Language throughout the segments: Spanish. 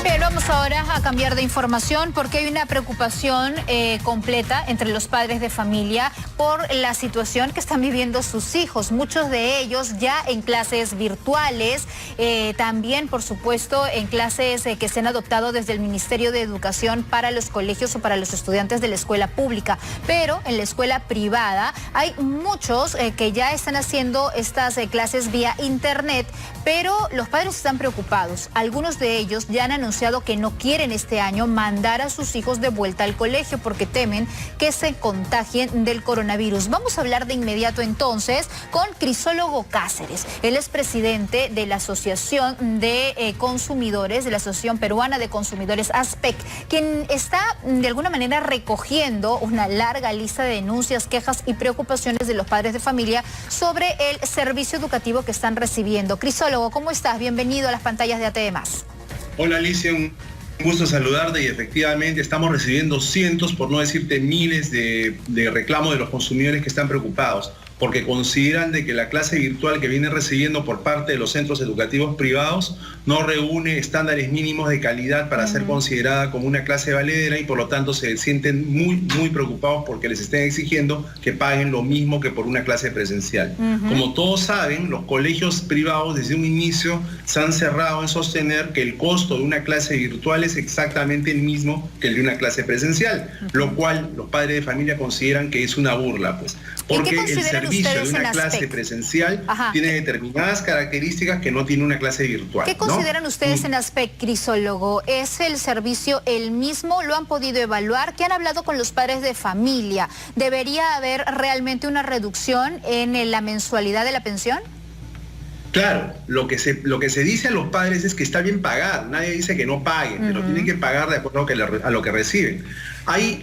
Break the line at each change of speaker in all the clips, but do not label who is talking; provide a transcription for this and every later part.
Bien, vamos ahora a cambiar de información porque hay una preocupación completa entre los padres de familia por la situación que están viviendo sus hijos. Muchos de ellos ya en clases virtuales, también por supuesto en clases que se han adoptado desde el Ministerio de Educación para los colegios o para los estudiantes de la escuela pública. Pero en la escuela privada hay muchos que ya están haciendo estas clases vía internet, pero los padres están preocupados. Algunos de ellos ya han anunciado que no quieren este año mandar a sus hijos de vuelta al colegio porque temen que se contagien del coronavirus. Vamos a hablar de inmediato entonces con Crisólogo Cáceres. Él es presidente de la Asociación de Consumidores, de la Asociación Peruana de Consumidores, ASPEC, quien está de alguna manera recogiendo una larga lista de denuncias, quejas y preocupaciones de los padres de familia sobre el servicio educativo que están recibiendo. Crisólogo, ¿cómo estás? Bienvenido a las pantallas de ATV+.
Hola Alicia, un gusto saludarte y efectivamente estamos recibiendo cientos, por no decirte miles de reclamos de los consumidores que están preocupados porque consideran de que la clase virtual que vienen recibiendo por parte de los centros educativos privados no reúne estándares mínimos de calidad para ser considerada como una clase valedera y por lo tanto se sienten muy preocupados porque les estén exigiendo que paguen lo mismo que por una clase presencial. Como todos saben, los colegios privados desde un inicio se han cerrado en sostener que el costo de una clase virtual es exactamente el mismo que el de una clase presencial, lo cual los padres de familia consideran que es una burla, pues, porque el servicio de una clase presencial tiene determinadas características que no tiene una clase virtual.
¿Qué consideran ustedes en ASPEC, Crisólogo? ¿Es el servicio el mismo? ¿Lo han podido evaluar? ¿Qué han hablado con los padres de familia? ¿Debería haber realmente una reducción en la mensualidad de la pensión?
Claro, lo que se dice a los padres es que está bien pagar, nadie dice que no paguen, pero tienen que pagar de acuerdo a lo que reciben.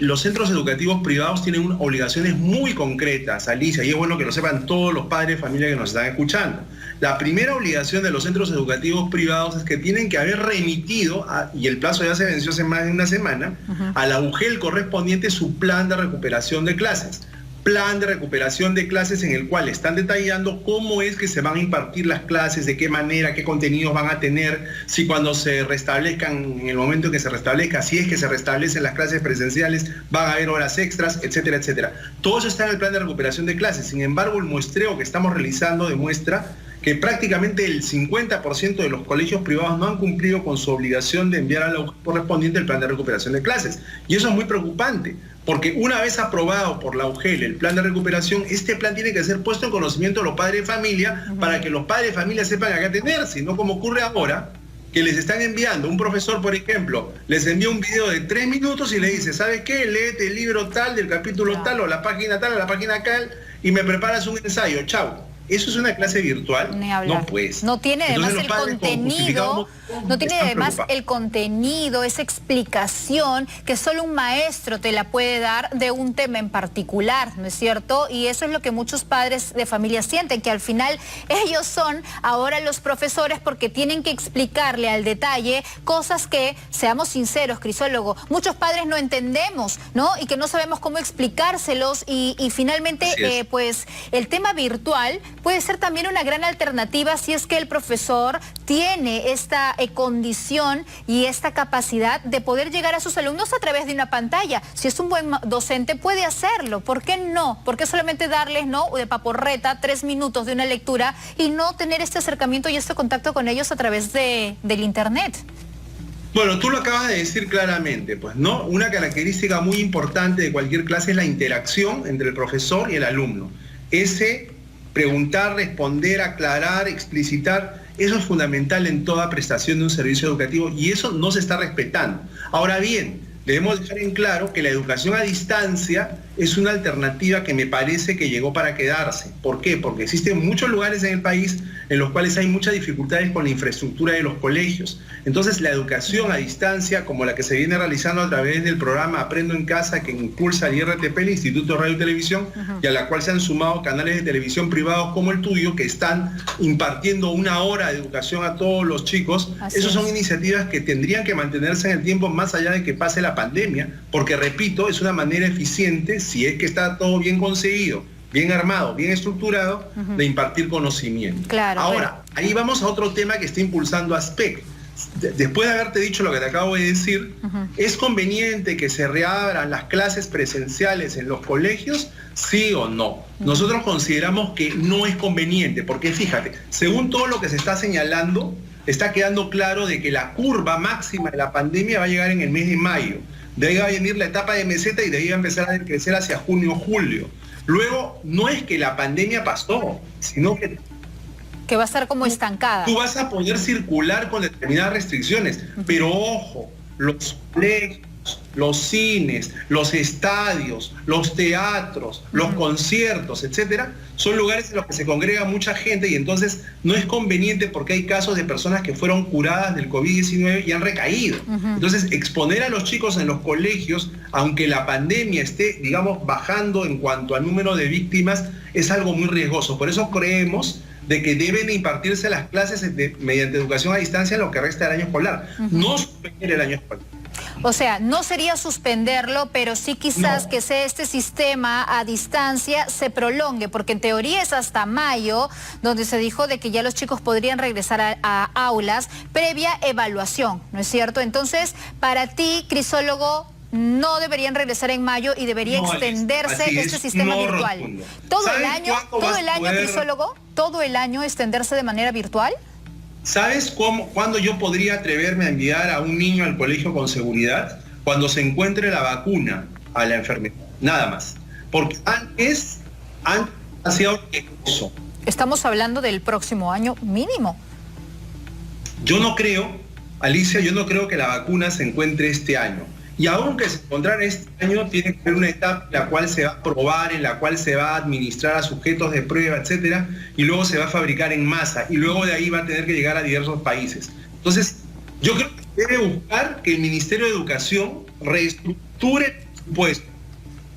Los centros educativos privados tienen obligaciones muy concretas, Alicia, y es bueno que lo sepan todos los padres de familia que nos están escuchando. La primera obligación de los centros educativos privados es que tienen que haber remitido, y el plazo ya se venció hace más de una semana, a la UGEL correspondiente su plan de recuperación de clases. Plan de recuperación de clases en el cual están detallando cómo es que se van a impartir las clases, de qué manera, qué contenidos van a tener, si cuando se restablezcan, en el momento en que se restablezca, si es que se restablecen las clases presenciales, van a haber horas extras, etcétera, etcétera. Todo eso está en el plan de recuperación de clases. Sin embargo, el muestreo que estamos realizando demuestra que prácticamente el 50% de los colegios privados no han cumplido con su obligación de enviar a la UGEL correspondiente el plan de recuperación de clases. Y eso es muy preocupante, porque una vez aprobado por la UGEL el plan de recuperación, este plan tiene que ser puesto en conocimiento de los padres de familia para que los padres de familia sepan a qué atenerse, no como ocurre ahora, que les están enviando, un profesor, por ejemplo, les envía un video de 3 minutos y le dice, ¿sabes qué? Léete el libro tal, del capítulo tal, o la página tal, o la página tal, y me preparas un ensayo, chao. ¿Eso es una clase virtual?
No, pues. No tiene además el contenido, no tiene además el contenido, esa explicación que solo un maestro te la puede dar de un tema en particular, ¿no es cierto? Y eso es lo que muchos padres de familia sienten, que al final ellos son ahora los profesores porque tienen que explicarle al detalle cosas que, seamos sinceros, Crisólogo, muchos padres no entendemos, ¿no? Y que no sabemos cómo explicárselos y finalmente, pues, el tema virtual puede ser también una gran alternativa si es que el profesor tiene esta condición y esta capacidad de poder llegar a sus alumnos a través de una pantalla. Si es un buen docente puede hacerlo. ¿Por qué no? ¿Por qué solamente darles, no, de paporreta 3 minutos de una lectura y no tener este acercamiento y este contacto con ellos a través del internet?
Bueno, tú lo acabas de decir claramente, pues, ¿no? Una característica muy importante de cualquier clase es la interacción entre el profesor y el alumno. Preguntar, responder, aclarar, explicitar, eso es fundamental en toda prestación de un servicio educativo y eso no se está respetando. Ahora bien, debemos dejar en claro que la educación a distancia es una alternativa que me parece que llegó para quedarse. ¿Por qué? Porque existen muchos lugares en el país en los cuales hay muchas dificultades con la infraestructura de los colegios. Entonces, la educación a distancia, como la que se viene realizando a través del programa Aprendo en Casa, que impulsa el IRTP, el Instituto de Radio y Televisión, y a la cual se han sumado canales de televisión privados como el tuyo, que están impartiendo 1 hora de educación a todos los chicos. Esas son iniciativas que tendrían que mantenerse en el tiempo más allá de que pase la pandemia, porque, repito, es una manera eficiente, si es que está todo bien conseguido, bien armado, bien estructurado, de impartir conocimiento.
Claro,
ahora, ahí vamos a otro tema que está impulsando ASPEC. después de haberte dicho lo que te acabo de decir, ¿es conveniente que se reabran las clases presenciales en los colegios? ¿Sí o no? Nosotros consideramos que no es conveniente, porque fíjate, según todo lo que se está señalando, está quedando claro de que la curva máxima de la pandemia va a llegar en el mes de mayo. De ahí va a venir la etapa de meseta y de ahí va a empezar a crecer hacia junio, julio. Luego, no es que la pandemia pasó, sino que
va a estar como estancada.
Tú vas a poder circular con determinadas restricciones, pero ojo, los colegios, los cines, los estadios, los teatros, los conciertos, etcétera, son lugares en los que se congrega mucha gente y entonces no es conveniente porque hay casos de personas que fueron curadas del COVID-19 y han recaído. Entonces, exponer a los chicos en los colegios, aunque la pandemia esté, digamos, bajando en cuanto al número de víctimas, es algo muy riesgoso. Por eso creemos de que deben impartirse las clases mediante educación a distancia en lo que resta del año escolar, no suspender el año escolar.
O sea, no sería suspenderlo, pero sí quizás que sea este sistema a distancia se prolongue, porque en teoría es hasta mayo, donde se dijo de que ya los chicos podrían regresar a aulas previa evaluación, ¿no es cierto? Entonces, para ti, crisólogo, no deberían regresar en mayo y debería extenderse este sistema virtual.
Rotundo.
¿Todo el año, crisólogo? ¿Todo el año extenderse de manera virtual?
¿Sabes cuándo yo podría atreverme a enviar a un niño al colegio con seguridad? Cuando se encuentre la vacuna a la enfermedad, nada más. Porque antes ha sido eso.
Estamos hablando del próximo año mínimo.
Yo no creo, Alicia, que la vacuna se encuentre este año. Y aunque se encontrara este año, tiene que haber una etapa en la cual se va a probar, en la cual se va a administrar a sujetos de prueba, etcétera, y luego se va a fabricar en masa, y luego de ahí va a tener que llegar a diversos países. Entonces, yo creo que debe buscar que el Ministerio de Educación reestructure el presupuesto.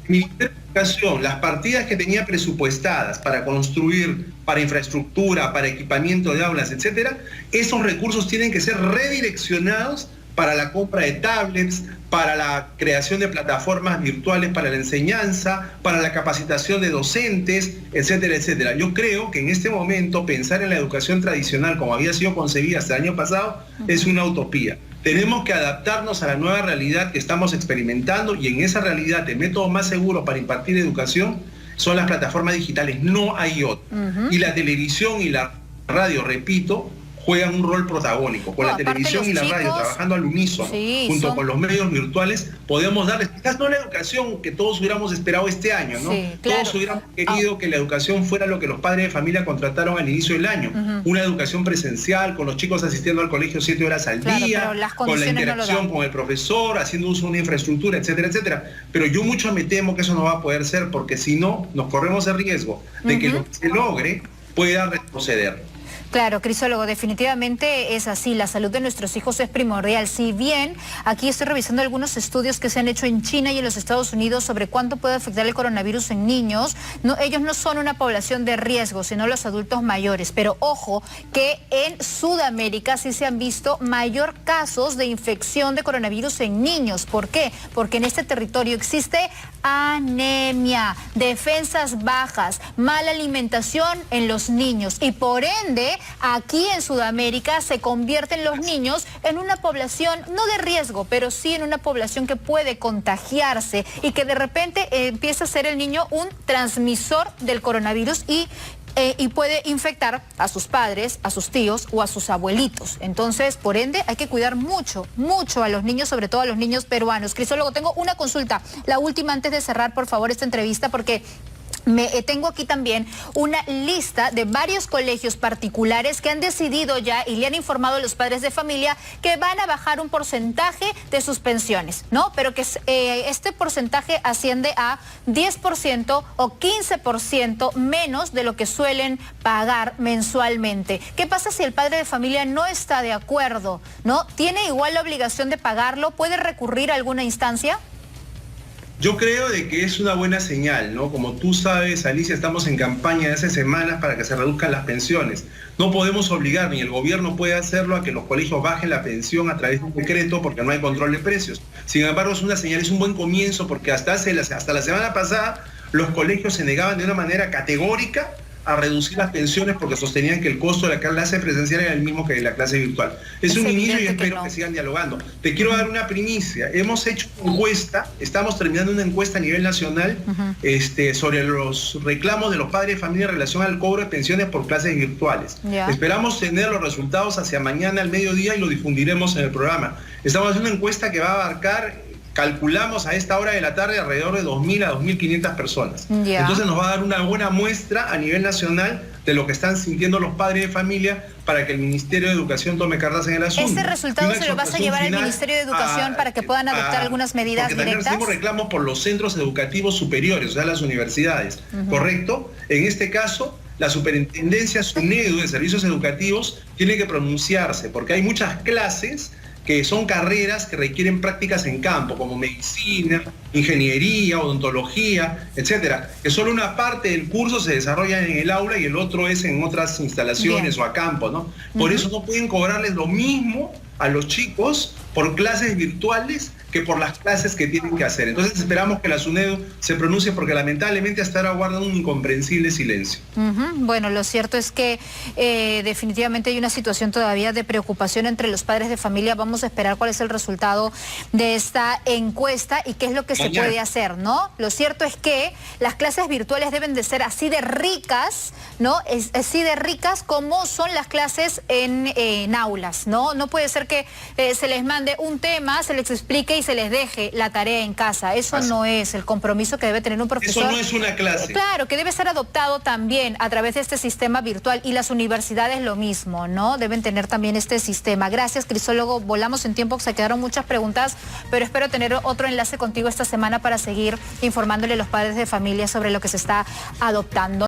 El Ministerio de Educación, las partidas que tenía presupuestadas para construir, para infraestructura, para equipamiento de aulas, etcétera, esos recursos tienen que ser redireccionados para la compra de tablets, para la creación de plataformas virtuales para la enseñanza, para la capacitación de docentes, etcétera, etcétera. Yo creo que en este momento pensar en la educación tradicional como había sido concebida hasta el año pasado es una utopía. Tenemos que adaptarnos a la nueva realidad que estamos experimentando y en esa realidad el método más seguro para impartir educación son las plataformas digitales, no hay otro. Y la televisión y la radio, repito, juegan un rol protagónico. Con la televisión y la radio trabajando al unísono, junto con los medios virtuales, podemos darles, quizás no la educación que todos hubiéramos esperado este año, ¿no? Sí, claro. Todos hubiéramos querido que la educación fuera lo que los padres de familia contrataron al inicio del año. Una educación presencial, con los chicos asistiendo al colegio 7 horas al día, con la interacción con el profesor, haciendo uso de una infraestructura, etcétera, etcétera. Pero yo mucho me temo que eso no va a poder ser, porque si no, nos corremos el riesgo de que lo que se logre pueda retroceder.
Claro, crisólogo, definitivamente es así. La salud de nuestros hijos es primordial. Si bien aquí estoy revisando algunos estudios que se han hecho en China y en los Estados Unidos sobre cuánto puede afectar el coronavirus en niños, ellos no son una población de riesgo, sino los adultos mayores. Pero ojo que en Sudamérica sí se han visto mayor casos de infección de coronavirus en niños. ¿Por qué? Porque en este territorio existe anemia, defensas bajas, mala alimentación en los niños y por ende aquí en Sudamérica se convierten los niños en una población no de riesgo, pero sí en una población que puede contagiarse y que de repente empieza a ser el niño un transmisor del coronavirus y puede infectar a sus padres, a sus tíos o a sus abuelitos. Entonces, por ende, hay que cuidar mucho, mucho a los niños, sobre todo a los niños peruanos. Crisólogo, tengo una consulta, la última antes de cerrar, por favor, esta entrevista, porque tengo aquí también una lista de varios colegios particulares que han decidido ya y le han informado a los padres de familia que van a bajar un porcentaje de sus pensiones, ¿no? Pero que este porcentaje asciende a 10% o 15% menos de lo que suelen pagar mensualmente. ¿Qué pasa si el padre de familia no está de acuerdo, ¿no? ¿Tiene igual la obligación de pagarlo? ¿Puede recurrir a alguna instancia?
Yo creo de que es una buena señal, ¿no? Como tú sabes, Alicia, estamos en campaña de hace semanas para que se reduzcan las pensiones. No podemos obligar, ni el gobierno puede hacerlo, a que los colegios bajen la pensión a través de un decreto porque no hay control de precios. Sin embargo, es una señal, es un buen comienzo porque hasta la semana pasada los colegios se negaban de una manera categórica a reducir las pensiones porque sostenían que el costo de la clase presencial era el mismo que de la clase virtual. Es un inicio y espero que sigan dialogando. Te quiero dar una primicia. Hemos hecho una encuesta, estamos terminando una encuesta a nivel nacional sobre los reclamos de los padres de familia en relación al cobro de pensiones por clases virtuales. Esperamos tener los resultados hacia mañana al mediodía y lo difundiremos en el programa. Estamos haciendo una encuesta que va a abarcar, calculamos a esta hora de la tarde, alrededor de 2.000 a 2.500 personas. Entonces nos va a dar una buena muestra a nivel nacional de lo que están sintiendo los padres de familia para que el Ministerio de Educación tome cartas en el asunto.
¿Ese resultado se lo vas a llevar al Ministerio de Educación para que puedan adoptar algunas medidas directas?
Porque también recibimos reclamos por los centros educativos superiores, o sea, las universidades, ¿correcto? En este caso, la Superintendencia SUNEDU de Servicios Educativos tiene que pronunciarse, porque hay muchas clases que son carreras que requieren prácticas en campo, como medicina, ingeniería, odontología, etcétera, que solo una parte del curso se desarrolla en el aula y el otro es en otras instalaciones o a campo, ¿no? Por eso no pueden cobrarles lo mismo a los chicos por clases virtuales que por las clases que tienen que hacer. Entonces esperamos que la SUNEDU se pronuncie porque lamentablemente hasta ahora guardan un incomprensible silencio.
Bueno, lo cierto es que definitivamente hay una situación todavía de preocupación entre los padres de familia. Vamos a esperar cuál es el resultado de esta encuesta y qué es lo que se puede hacer, ¿no? Lo cierto es que las clases virtuales deben de ser así de ricas, ¿no? Así de ricas como son las clases en aulas, ¿no? No puede ser que se les mande un tema, se les explique y se les deje la tarea en casa. Eso no es el compromiso que debe tener un profesor.
Eso no es una clase.
Claro, que debe ser adoptado también a través de este sistema virtual y las universidades lo mismo, ¿no? Deben tener también este sistema. Gracias, Crisólogo. Volamos en tiempo, se quedaron muchas preguntas, pero espero tener otro enlace contigo esta semana para seguir informándole a los padres de familia sobre lo que se está adoptando.